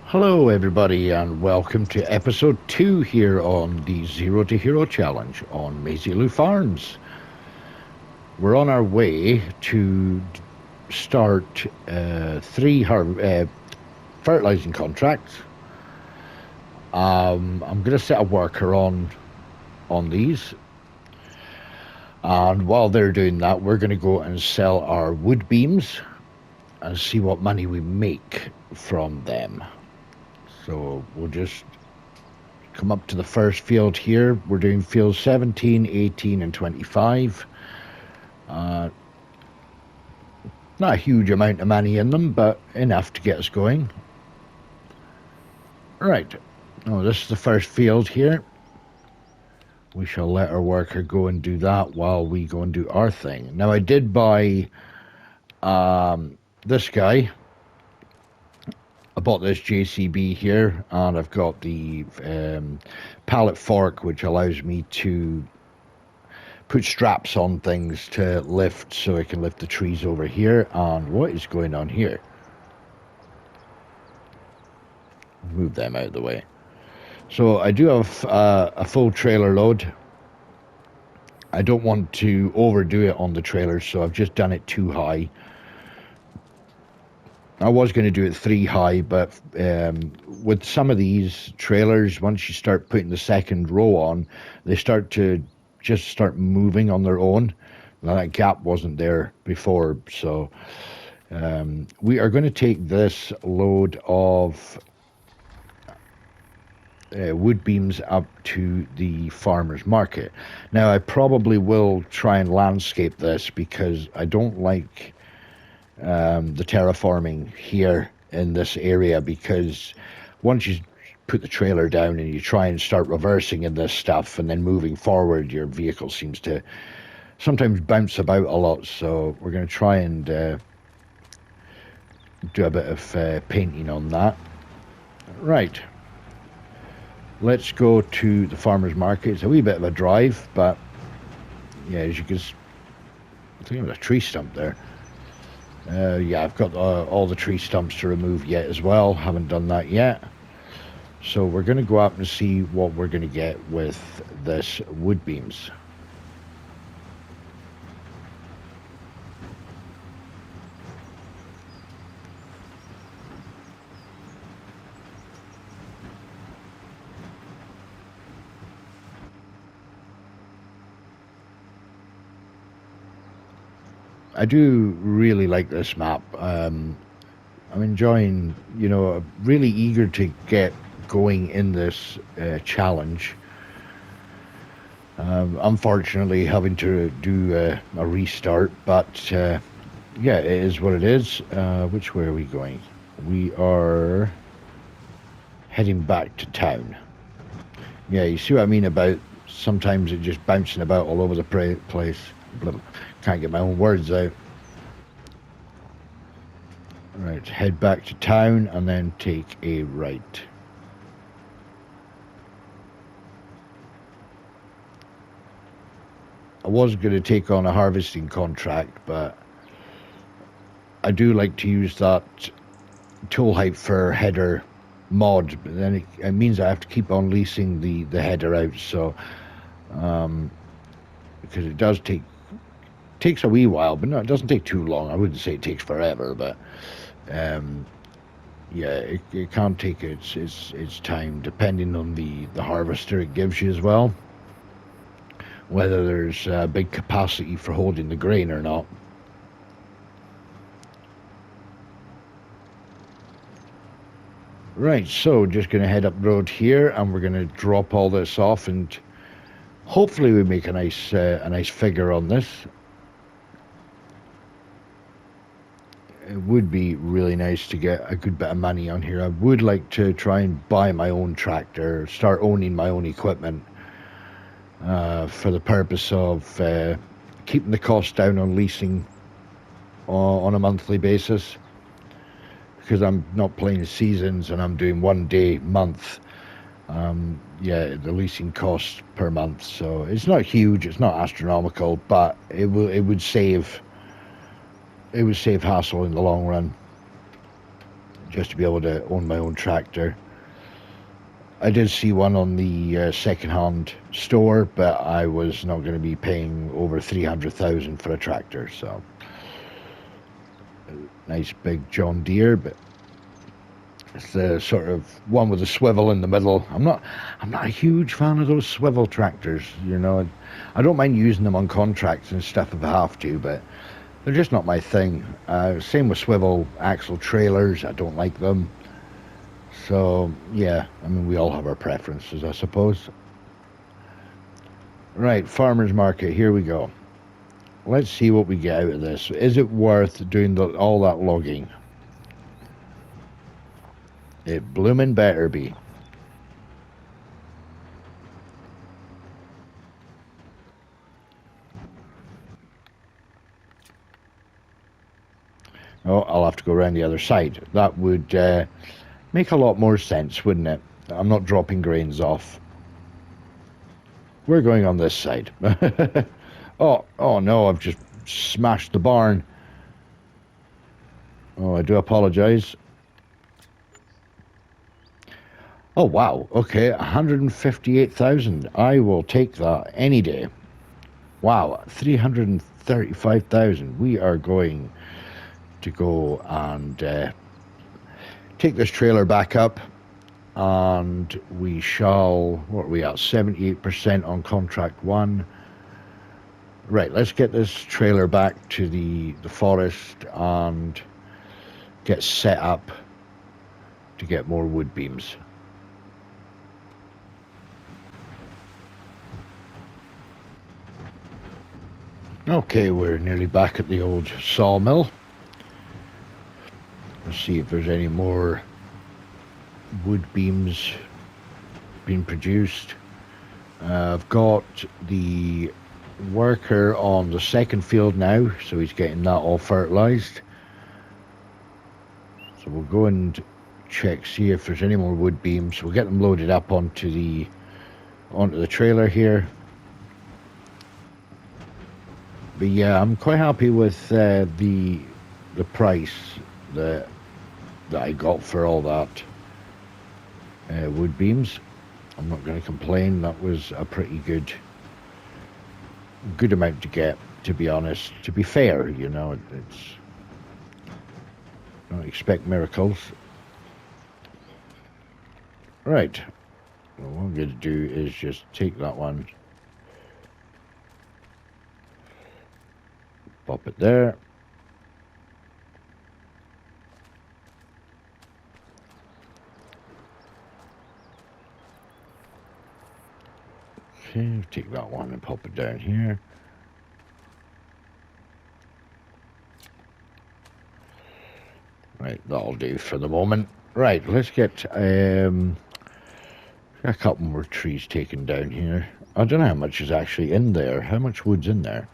Hello everybody and welcome to episode 2 here on the Zero to Hero Challenge on Maizy Lou Farms. We're on our way to start 3 fertilizing contracts. I'm going to set a worker on these, and while they're doing that we're going to go and sell our wood beams and see what money we make from them. So we'll just come up to the first field here. We're doing fields 17, 18 and 25. Not a huge amount of money in them, but enough to get us going. Right. Oh, this is the first field here. We shall let our worker go and do that while we go and do our thing. Now I did buy this guy. I bought this JCB here, and I've got the pallet fork, which allows me to put straps on things to lift, so I can lift the trees over here. And what is going on here? Move them out of the way. So I do have a full trailer load. I don't want to overdo it on the trailer, so I've just done it 2 high. I was going to do it 3 high, but with some of these trailers, once you start putting the second row on, they start moving on their own. Now, that gap wasn't there before, so we are going to take this load of wood beams up to the farmer's market. Now, I probably will try and landscape this because I don't like the terraforming here in this area, because once you put the trailer down and you try and start reversing in this stuff and then moving forward, your vehicle seems to sometimes bounce about a lot. So we're going to try and do a bit of painting on that. Right, let's go to the farmer's market. It's a wee bit of a drive, but yeah, as you can see, I think there's a tree stump there. Yeah, I've got all the tree stumps to remove yet as well. Haven't done that yet. So we're going to go up and see what we're going to get with this wood beams. I do really like this map. I'm enjoying, really eager to get going in this challenge. Unfortunately, having to do a restart, but yeah, it is what it is. Which way are we going? We are heading back to town. Yeah, you see what I mean about sometimes it just bouncing about all over the place. Can't get my own words out. Right, head back to town and then take a right. I was going to take on a harvesting contract, but I do like to use that tool height for header mod, but then it means I have to keep on leasing the header out, so because it does takes a wee while, but no, it doesn't take too long. I wouldn't say it takes forever, but yeah, it can take its time depending on the harvester it gives you as well, whether there's a big capacity for holding the grain or not. Right, so just going to head up the road here, and we're going to drop all this off, and hopefully we make a nice figure on this. It would be really nice to get a good bit of money on here. I would like to try and buy my own tractor, start owning my own equipment, for the purpose of keeping the cost down on leasing on a monthly basis, because I'm not playing seasons and I'm doing 1 day month. Yeah, the leasing cost per month, so it's not huge, it's not astronomical, but it would save hassle in the long run. just to be able to own my own tractor. I did see one on the second-hand store, but I was not going to be paying over 300,000 for a tractor. So, nice big John Deere, but it's the sort of one with a swivel in the middle. I'm not a huge fan of those swivel tractors. You know, I don't mind using them on contracts and stuff if I have to, but they're just not my thing. Same with swivel axle trailers. I don't like them. So, yeah, I mean, we all have our preferences, I suppose. Right, farmer's market, here we go. Let's see what we get out of this. Is it worth doing all that logging? It bloomin' better be. Oh, I'll have to go around the other side. That would make a lot more sense, wouldn't it? I'm not dropping grains off. We're going on this side. Oh no, I've just smashed the barn. Oh, I do apologize. Oh, wow. Okay, 158,000. I will take that any day. Wow, 335,000. We are going to go and take this trailer back up, and we shall, what are we at, 78% on contract 1. Right, let's get this trailer back to the forest and get set up to get more wood beams. Okay, we're nearly back at the old sawmill. Let's see if there's any more wood beams being produced. I've got the worker on the second field now, so he's getting that all fertilized. So we'll go and check, see if there's any more wood beams. We'll get them loaded up onto the trailer here. But yeah, I'm quite happy with the price that I got for all that wood beams. I'm not going to complain. That was a pretty good amount to get, to be honest. To be fair, you know, it's don't expect miracles. Right. Well, what I'm going to do is just take that one, pop it there. Okay, take that one and pop it down here. Right, that'll do for the moment. Right, let's get a couple more trees taken down here. I don't know how much is actually in there. How much wood's in there?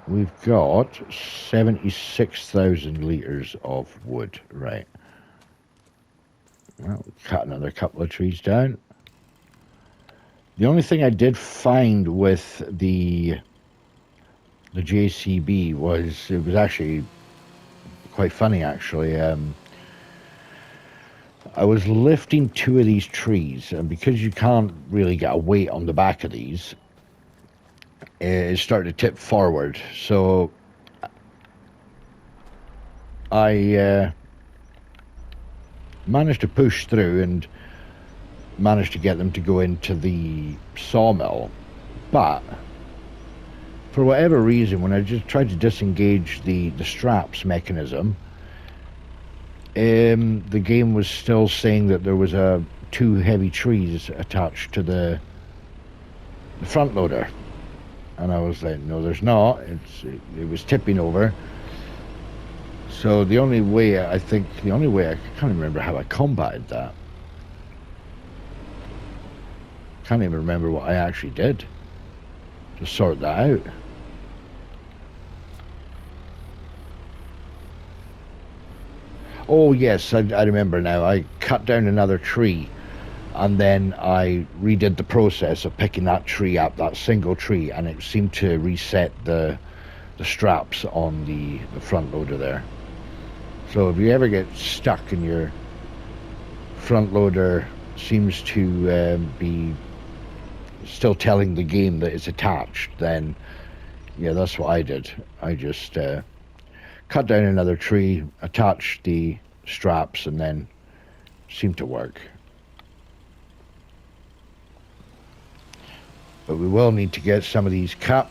We've got 76,000 litres of wood. Right. Well, cut another couple of trees down. The only thing I did find with the JCB was, it was actually quite funny, actually. I was lifting 2 of these trees, and because you can't really get a weight on the back of these, it started to tip forward. So I managed to push through and managed to get them to go into the sawmill, but for whatever reason, when I just tried to disengage the straps mechanism, the game was still saying that there was 2 heavy trees attached to the front loader, and I was like, no, there's not. It was tipping over. So the only way I can't remember how I combated that. Can't even remember what I actually did to sort that out. Oh yes, I remember now. I cut down another tree, and then I redid the process of picking that tree up, that single tree, and it seemed to reset the straps on the front loader there. So if you ever get stuck and your front loader seems to be still telling the game that it's attached, then yeah, that's what I did. I just cut down another tree, attached the straps, and then seemed to work. But we will need to get some of these cut.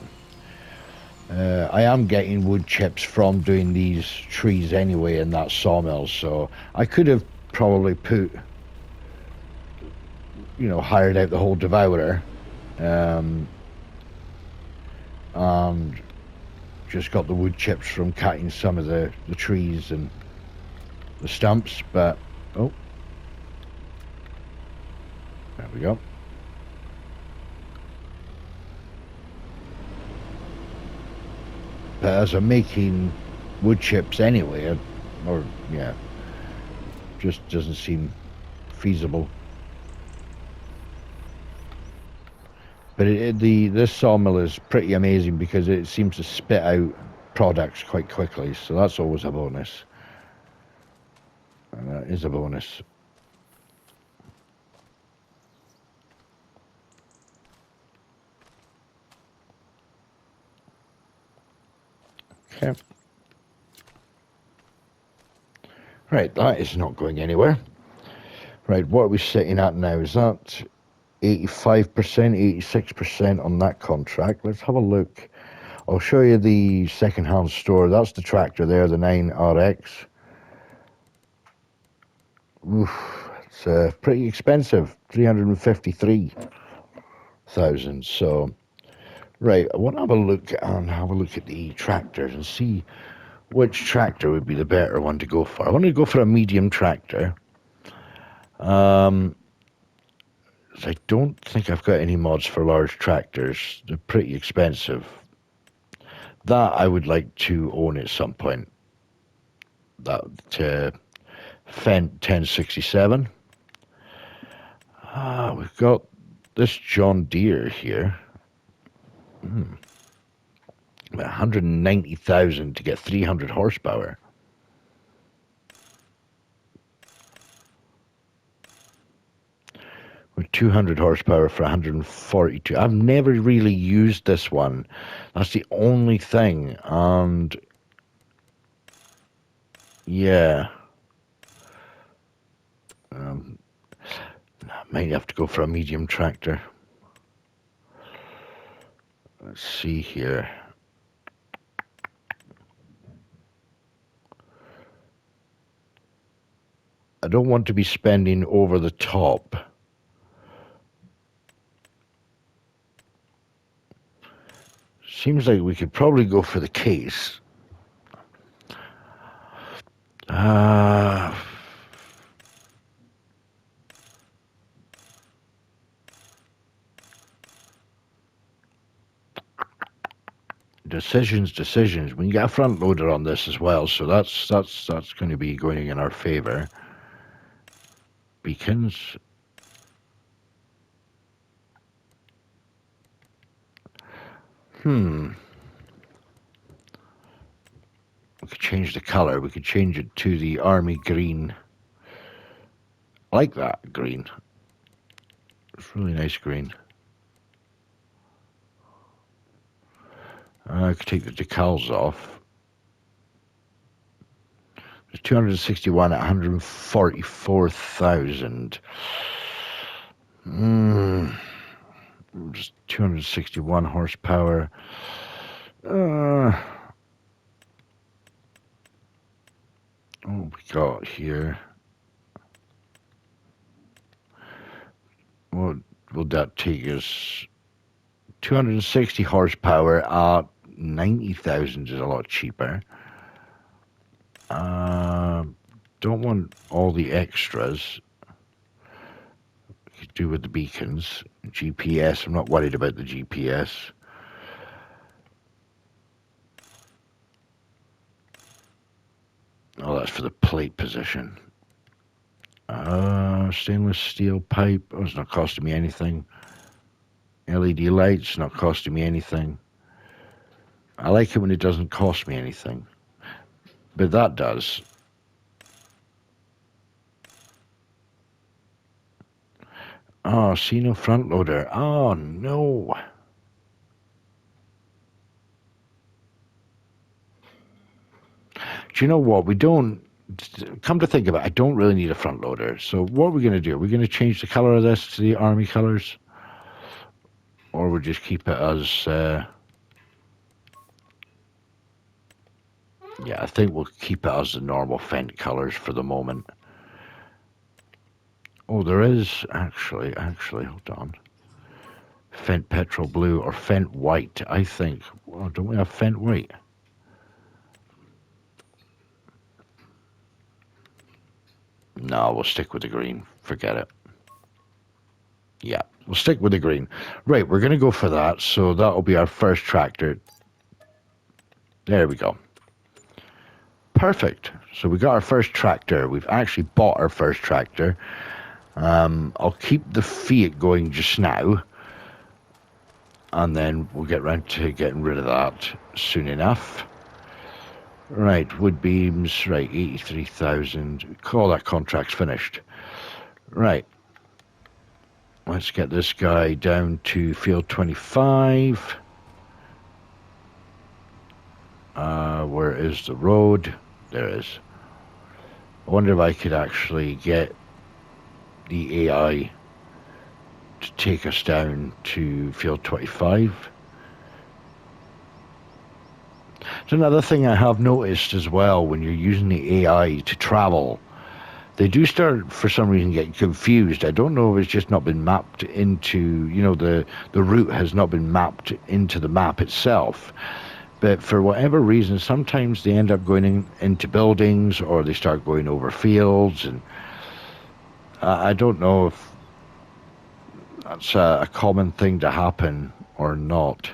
I am getting wood chips from doing these trees anyway in that sawmill, so I could have probably put, you know, hired out the whole devourer, and just got the wood chips from cutting some of the trees and the stumps, but oh, there we go. But as I'm making wood chips anyway, or yeah, just doesn't seem feasible. But this sawmill is pretty amazing because it seems to spit out products quite quickly, so that's always a bonus. And that is a bonus. Okay. Right, that is not going anywhere. Right, what are we sitting at now? Is that 85%, 86% on that contract? Let's have a look. I'll show you the second-hand store. That's the tractor there, the 9RX. Oof, it's pretty expensive, 353,000. So, right, I want to have a look at the tractors and see which tractor would be the better one to go for. I want to go for a medium tractor. I don't think I've got any mods for large tractors. They're pretty expensive. That I would like to own at some point. That Fendt 1067. We've got this John Deere here. 190,000 to get 300 horsepower. With 200 horsepower for 142. I've never really used this one. That's the only thing. And yeah, I might have to go for a medium tractor. Let's see here. I don't want to be spending over the top. Seems like we could probably go for the case. Decisions. We can get a front loader on this as well, so that's going to be going in our favor. Beacons. We could change the color. We could change it to the army green. I like that green. It's really nice green. I could take the decals off. There's 261 at 144,000. Just 261 horsepower. What we got here? What will that take us? 260 horsepower at 90,000 is a lot cheaper. Don't want all the extras. We could do with the beacons. GPS, I'm not worried about the GPS. Oh, that's for the plate position. Stainless steel pipe. Oh, it's not costing me anything. LED lights, not costing me anything. I like it when it doesn't cost me anything. But that does. Oh, see no front loader. Oh, no. Do you know what? We don't... Come to think of it, I don't really need a front loader. So what are we going to do? Are we going to change the color of this to the army colors? Or we'll just keep it as... yeah, I think we'll keep it as the normal Fendt colors for the moment. Oh, there is actually, hold on. Fendt petrol blue or Fendt white, I think. Well, don't we have Fendt white? No, we'll stick with the green. Forget it. Yeah, we'll stick with the green. Right, we're going to go for that. So that'll be our first tractor. There we go. Perfect. So we got our first tractor. We've actually bought our first tractor. I'll keep the Fiat going just now. And then we'll get round to getting rid of that soon enough. Right, wood beams, right, 83,000. Call that contract's finished. Right. Let's get this guy down to field 25. Where is the road? There it is. I wonder if I could actually get the AI to take us down to field 25. So another thing I have noticed as well, when you're using the AI to travel, they do start, for some reason, getting confused. I don't know if it's just not been mapped into, you know, the route has not been mapped into the map itself. But for whatever reason, sometimes they end up going into buildings, or they start going over fields, and I don't know if that's a common thing to happen or not.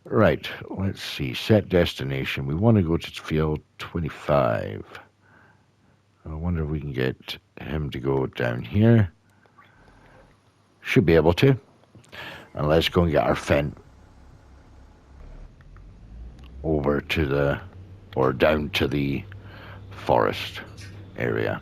Right, let's see. Set destination. We want to go to field 25. I wonder if we can get him to go down here. Should be able to. And let's go and get our Fendt over to the, or down to the forest area.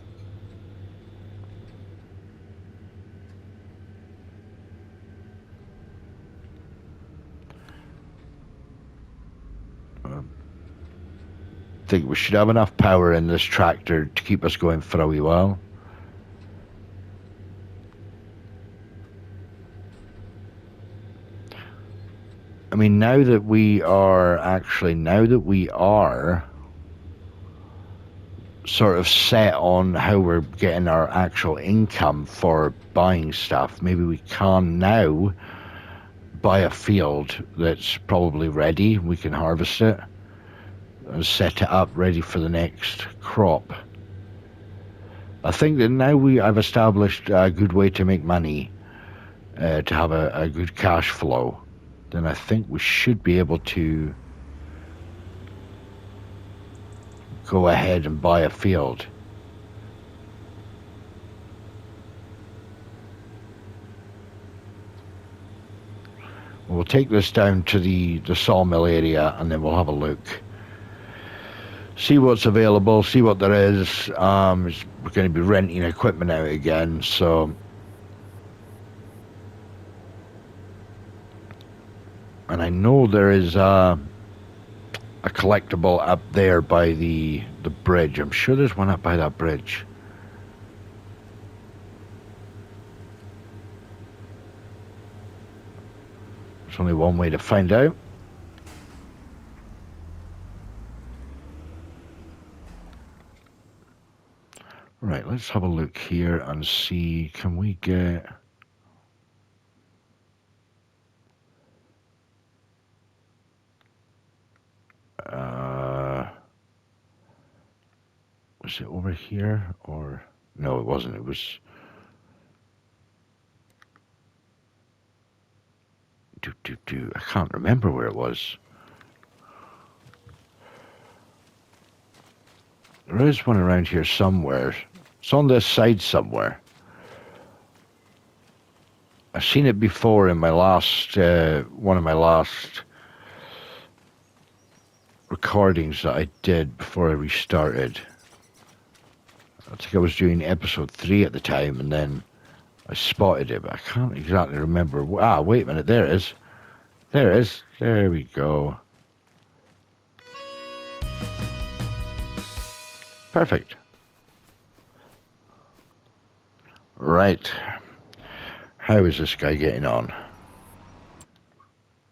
I think we should have enough power in this tractor to keep us going for a wee while. I mean, now that we are sort of set on how we're getting our actual income for buying stuff, maybe we can now buy a field that's probably ready. We can harvest it and set it up ready for the next crop. I think that now I've established a good way to make money, to have a good cash flow, then I think we should be able to go ahead and buy a field. We'll take this down to the sawmill area, and then we'll have a look. See what's available, see what there is. We're going to be renting equipment out again, so... And I know there is a collectible up there by the bridge. I'm sure there's one up by that bridge. There's only one way to find out. Right, let's have a look here and see, can we get... was it over here, or... No, it wasn't, it was... I can't remember where it was. There is one around here somewhere. It's on this side somewhere. I've seen it before in my last, one of my last recordings that I did before I restarted. I think I was doing episode 3 at the time, and then I spotted it, but I can't exactly remember. Ah, wait a minute. There it is. There it is. There we go. Perfect. Right. How is this guy getting on?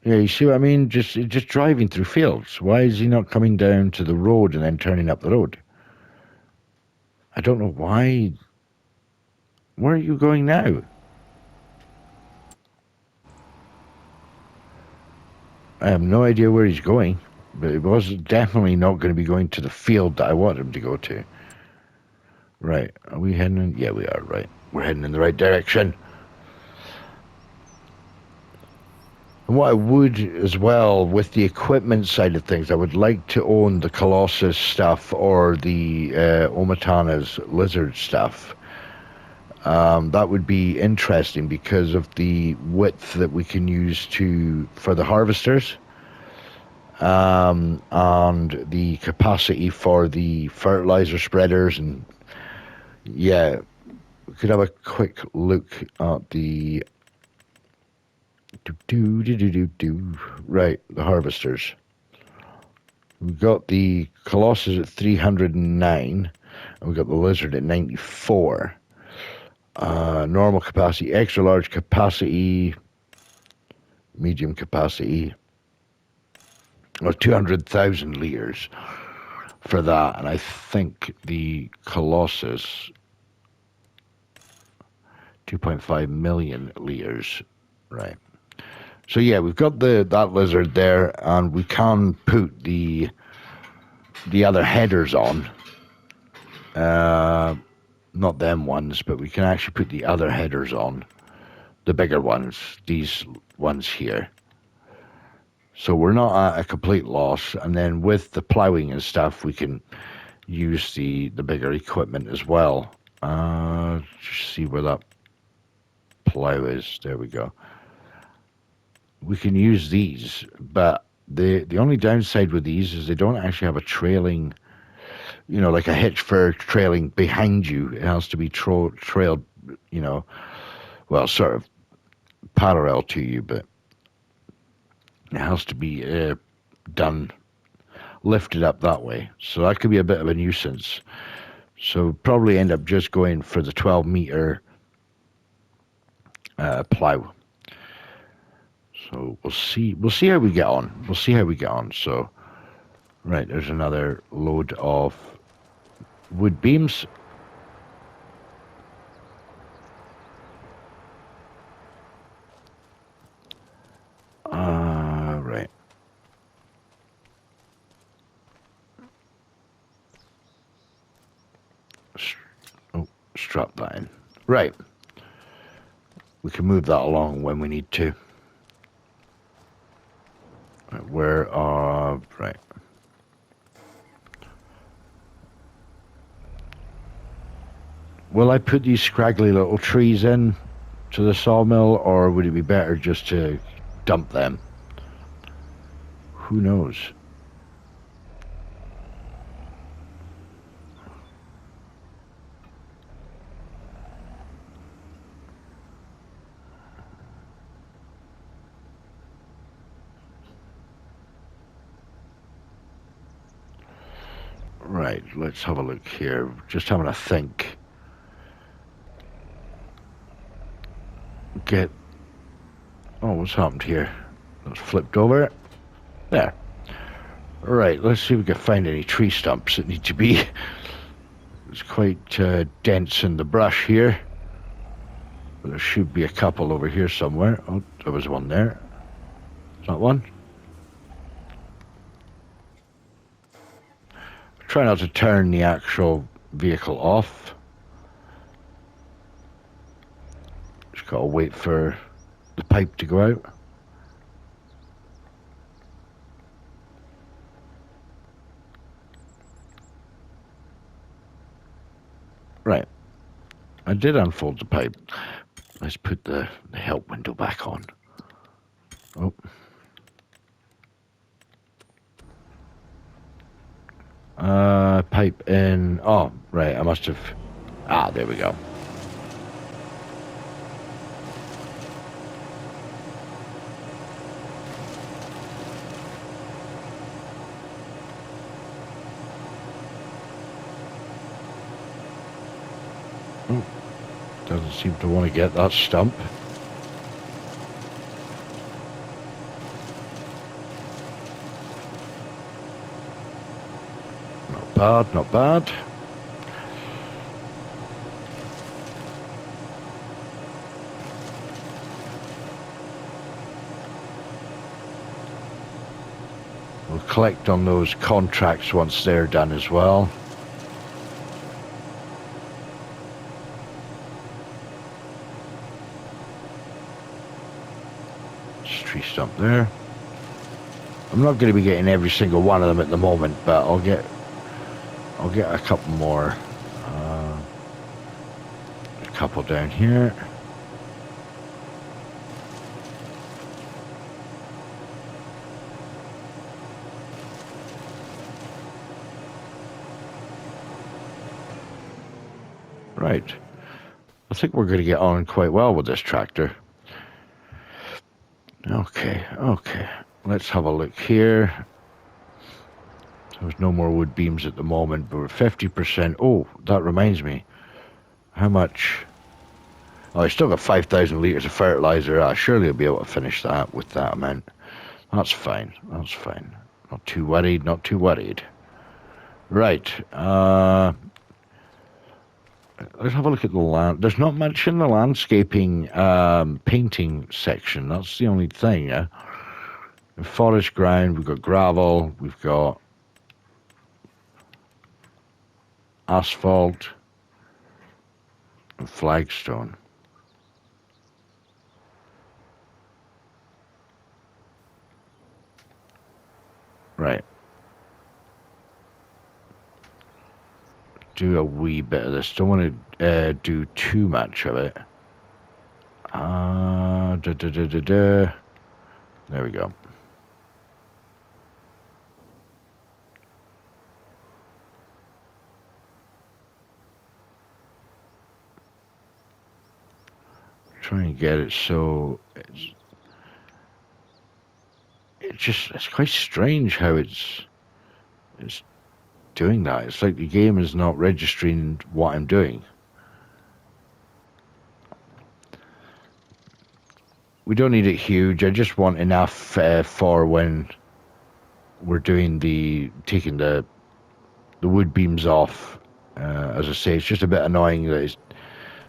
Yeah, you see what I mean? Just driving through fields. Why is he not coming down to the road and then turning up the road? I don't know why. Where are you going now? I have no idea where he's going, but it was definitely not going to be going to the field that I want him to go to. Right. Are we heading in? Yeah, we are, right. We're heading in the right direction. And what I would as well, with the equipment side of things, I would like to own the Colossus stuff or the Omatana's lizard stuff. That would be interesting because of the width that we can use for the harvesters, and the capacity for the fertilizer spreaders. And yeah, we could have a quick look at the right, the harvesters. We've got the Colossus at 309, and we've got the Lizard at 94. Normal capacity, extra large capacity, medium capacity, or 200,000 litres for that. And I think the Colossus, 2.5 million litres, right. So yeah, we've got that lizard there, and we can put the other headers on. Not them ones, but we can actually put the other headers on. The bigger ones, these ones here. So we're not at a complete loss. And then with the ploughing and stuff, we can use the bigger equipment as well. Just see where that plough is. There we go. We can use these, but the only downside with these is they don't actually have a trailing, like a hitch for trailing behind you. It has to be trailed, well, sort of parallel to you, but it has to be lifted up that way. So that could be a bit of a nuisance. So probably end up just going for the 12-meter plough. So we'll see how we get on. So, right, there's another load of wood beams. Right. Strap that in. Right. We can move that along when we need to. Right. Will I put these scraggly little trees in to the sawmill, or would it be better just to dump them? Who knows? Right, let's have a look here. Just having a think. What's happened here? That's flipped over. There. Right, let's see if we can find any tree stumps that need to be. It's quite dense in the brush here. But there should be a couple over here somewhere. Oh, there was one there. Is that one? Try not to turn the actual vehicle off. Just gotta wait for the pipe to go out. Right. I did unfold the pipe. Let's put the help window back on. Oh. Pipe in. Oh, right. I must have. There we go. seem to want to get that stump. Not bad, not bad. We'll collect on those contracts once they're done as well. Tree stump there. I'm not going to be getting every single one of them at the moment, but I'll get a couple more. A couple down here. Right. I think we're going to get on quite well with this tractor. Okay. Let's have a look here. There's no more wood beams at the moment, but we're 50%. Oh, that reminds me. How much? Oh, I still got 5,000 litres of fertiliser. Surely I'll be able to finish that with that amount. That's fine. That's fine. Not too worried. Not too worried. Right. Let's have a look at the land. There's not much in the landscaping painting section. That's the only thing. Yeah? Forest ground. We've got gravel. We've got asphalt and flagstone. Right. Do a wee bit of this. Don't want to do too much of it. There we go. Try and get it so it's quite strange how it's doing that. It's like the game is not registering what I'm doing. We don't need it huge. I just want enough for when we're doing taking the wood beams off. As I say, it's just a bit annoying that it's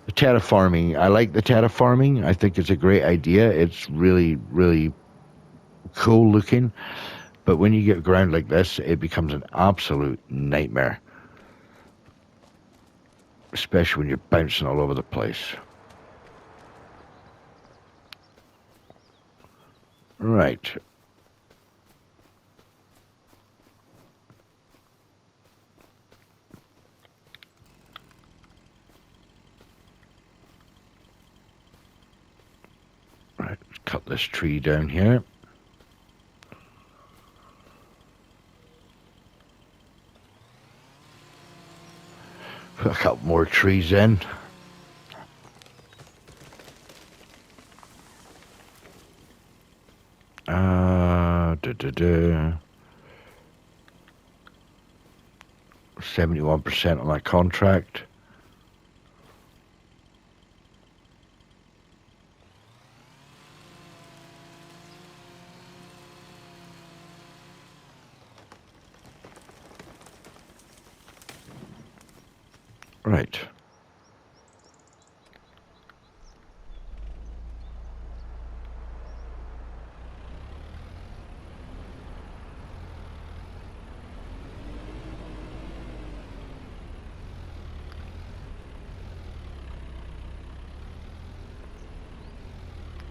the terraforming. I like the terraforming. I think it's a great idea. It's really, really cool looking. But when you get ground like this, it becomes an absolute nightmare. Especially when you're bouncing all over the place. Right. Right, cut this tree down here. Put a couple more trees in. Da. 71% on that contract. Right.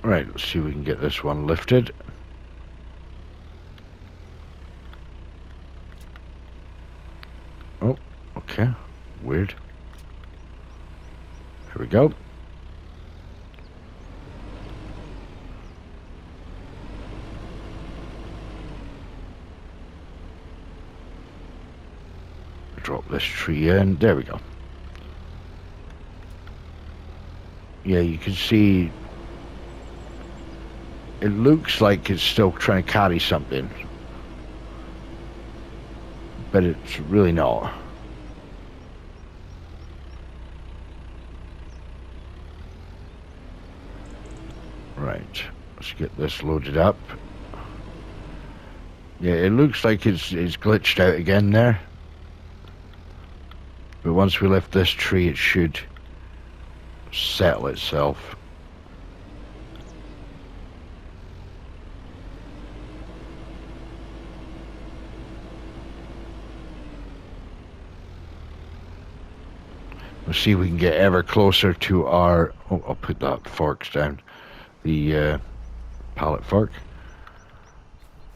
Right, let's see if we can get this one lifted. Oh, okay. Weird. Here we go. Drop this tree in. There we go. Yeah, you can see it looks like it's still trying to carry something, but it's really not. Right, let's get this loaded up. Yeah, it looks like it's glitched out again there. But once we lift this tree, it should settle itself. We'll see if we can get ever closer to our... Oh, I'll put that forks down. The pallet fork.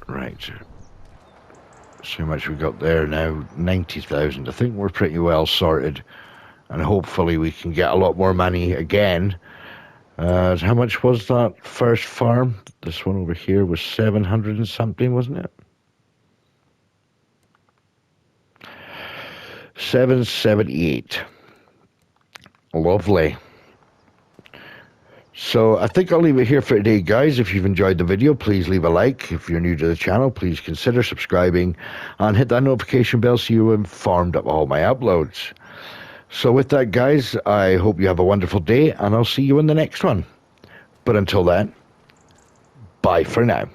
Right. So much we got there now. 90,000. I think we're pretty well sorted. And hopefully we can get a lot more money again. How much was that first farm? This one over here was 700 and something, wasn't it? 778. Lovely. So I think I'll leave it here for today, guys. If you've enjoyed the video, please leave a like. If you're new to the channel, please consider subscribing and hit that notification bell so you're informed of all my uploads. So with that, guys, I hope you have a wonderful day, and I'll see you in the next one. But until then, bye for now.